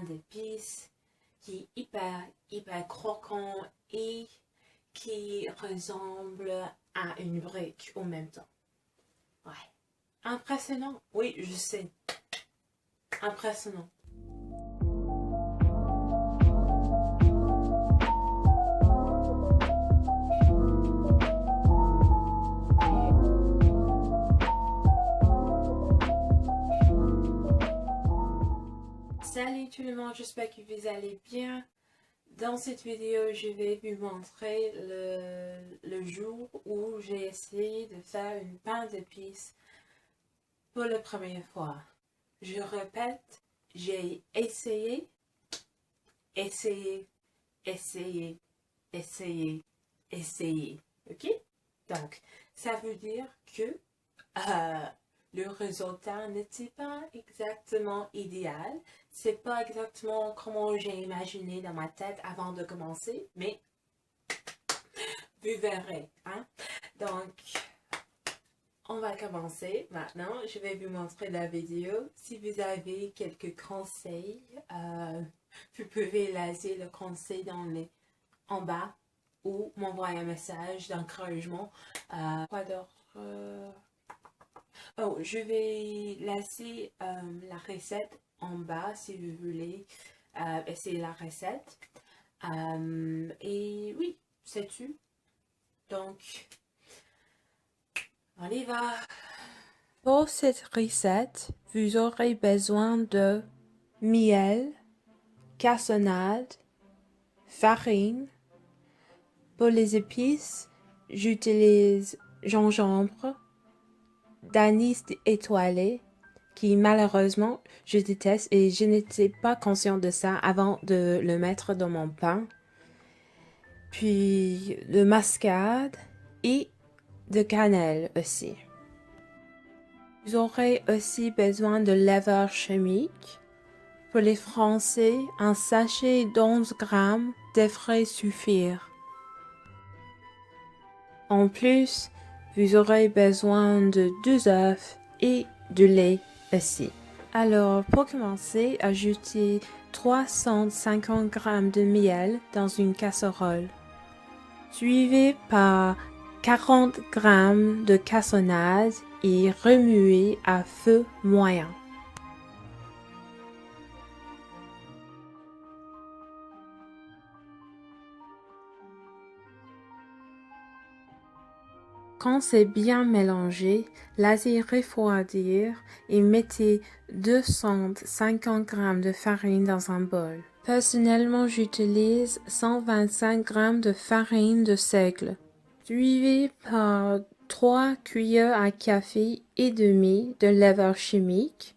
d'épices qui est hyper croquant et qui ressemble à une brique en même temps. Ouais. Impressionnant. Oui, je sais. Impressionnant. Salut tout le monde, j'espère que vous allez bien. Dans cette vidéo, je vais vous montrer le jour où j'ai essayé de faire une pain d'épices pour la première fois. Je répète, j'ai essayé, essayé, essayé, essayé, essayé. Ok? Donc, ça veut dire que euh, le résultat n'était pas exactement idéal. C'est pas exactement comment j'ai imaginé dans ma tête avant de commencer, mais vous verrez. Hein? Donc, on va commencer maintenant. Je vais vous montrer la vidéo. Si vous avez quelques conseils, vous pouvez laisser le conseil en bas ou m'envoyer un message d'encouragement. Quoi d'autre? Oh, je vais laisser la recette en bas si vous voulez essayer la recette. Et oui, c'est tout. Donc, on y va. Pour cette recette, vous aurez besoin de miel, cassonade, farine. Pour les épices, j'utilise gingembre, d'anis étoilé, qui malheureusement je déteste et je n'étais pas conscient de ça avant de le mettre dans mon pain. Puis de mascade et de cannelle aussi. Vous aurez aussi besoin de levure chimique. Pour les Français, un sachet d'11 grammes devrait suffire. En plus, vous aurez besoin de 2 œufs et de lait aussi. Alors, pour commencer, ajoutez 350 g de miel dans une casserole. Suivez par 40 g de cassonade et remuez à feu moyen. Quand c'est bien mélangé, laissez refroidir et mettez 250 g de farine dans un bol. Personnellement, j'utilise 125 g de farine de seigle. Suivi par 3 cuillères à café et demi de levure chimique.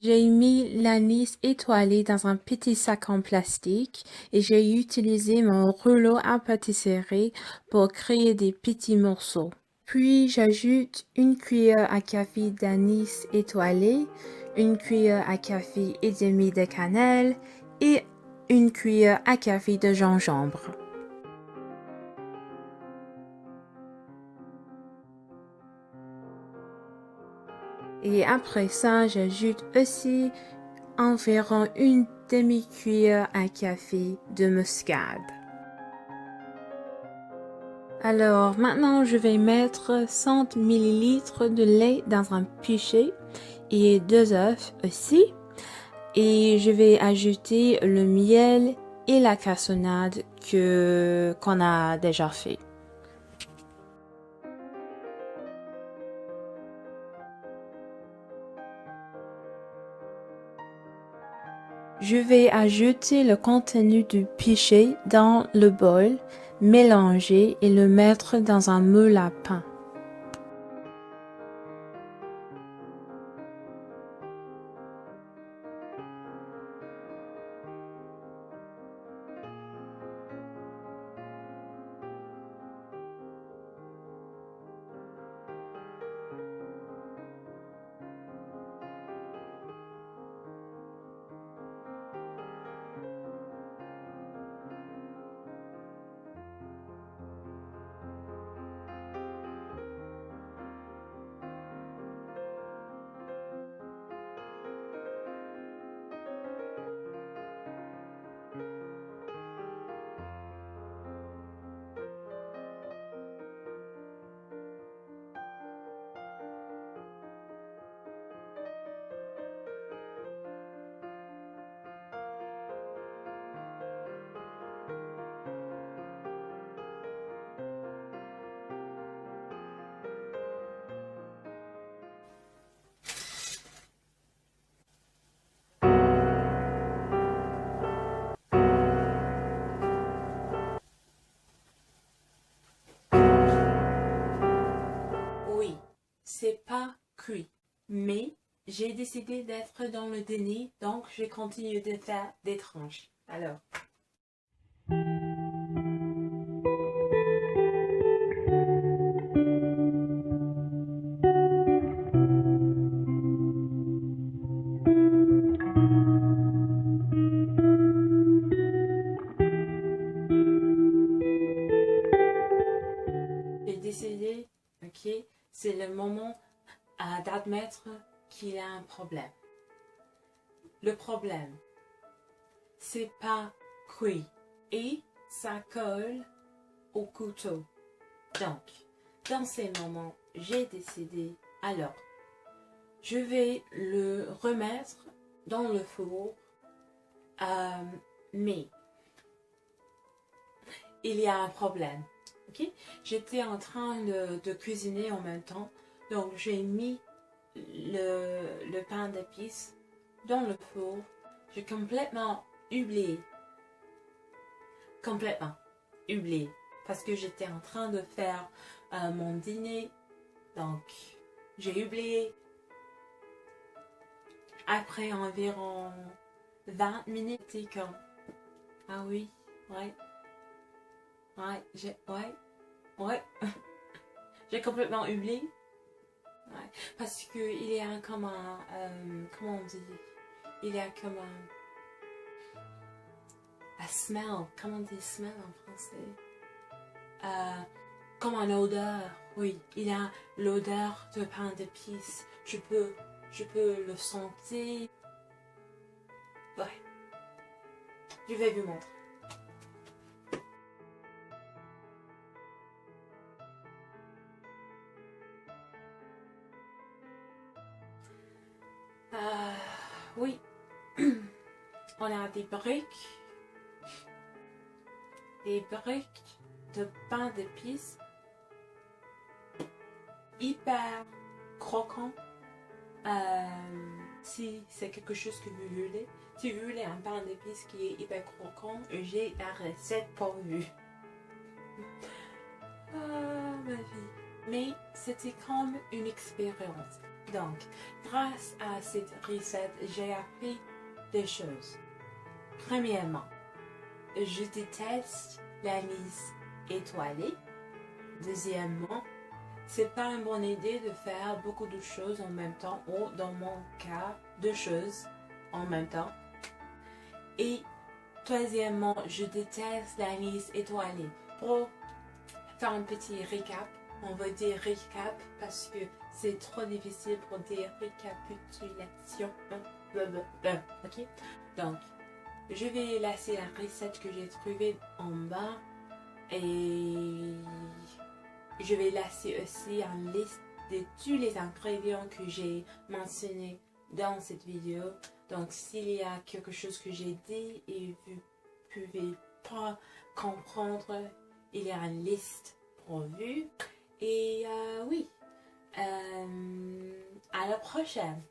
J'ai mis l'anis étoilé dans un petit sac en plastique et j'ai utilisé mon rouleau à pâtisserie pour créer des petits morceaux. Puis j'ajoute une cuillère à café d'anis étoilé, une cuillère à café et demi de cannelle et une cuillère à café de gingembre. Et après ça, j'ajoute aussi environ une demi-cuillère à café de muscade. Alors maintenant, je vais mettre 100 ml de lait dans un pichet et 2 œufs aussi. Et je vais ajouter le miel et la cassonade qu'on a déjà fait. Je vais ajouter le contenu du pichet dans le bol, mélanger et le mettre dans un moule à pain. cuit. Mais j'ai décidé d'être dans le déni, donc je continue de faire des tranches. Alors. J'ai décidé, ok, c'est le moment d'admettre qu'il y a un problème. Le problème, c'est pas cuit et ça colle au couteau. Donc, dans ces moments, j'ai décidé, alors, je vais le remettre dans le four, mais il y a un problème. Okay? J'étais en train de cuisiner en même temps, donc j'ai mis le pain d'épices dans le four. J'ai complètement oublié, parce que j'étais en train de faire mon dîner, donc j'ai oublié. Après environ 20 minutes, c'est comme, ah oui, ouais, j'ai complètement oublié. Ouais. Parce que il y a comme un, comment on dit, il y a comme un smell, comment on dit smell en français, comme une odeur, oui, il y a l'odeur de pain d'épices, je peux le sentir, ouais, je vais vous montrer. Oui, on a des briques de pain d'épices hyper croquants. Si c'est quelque chose que vous voulez, si vous voulez un pain d'épices qui est hyper croquant, j'ai la recette pour vous. Ma vie. Mais c'était comme une expérience. Donc, grâce à cette recette, j'ai appris des choses. Premièrement, je déteste la mise étoilée. Deuxièmement, c'est pas une bonne idée de faire beaucoup de choses en même temps, ou dans mon cas, deux choses en même temps. Et troisièmement, je déteste la mise étoilée. Pour faire un petit récap, on va dire récap parce que c'est trop difficile pour dire récapitulation. Ok? Donc, je vais laisser la recette que j'ai trouvée en bas et je vais laisser aussi une liste de tous les ingrédients que j'ai mentionnés dans cette vidéo. Donc, s'il y a quelque chose que j'ai dit et vous ne pouvez pas comprendre, il y a une liste pour vous. Et oui, à la prochaine.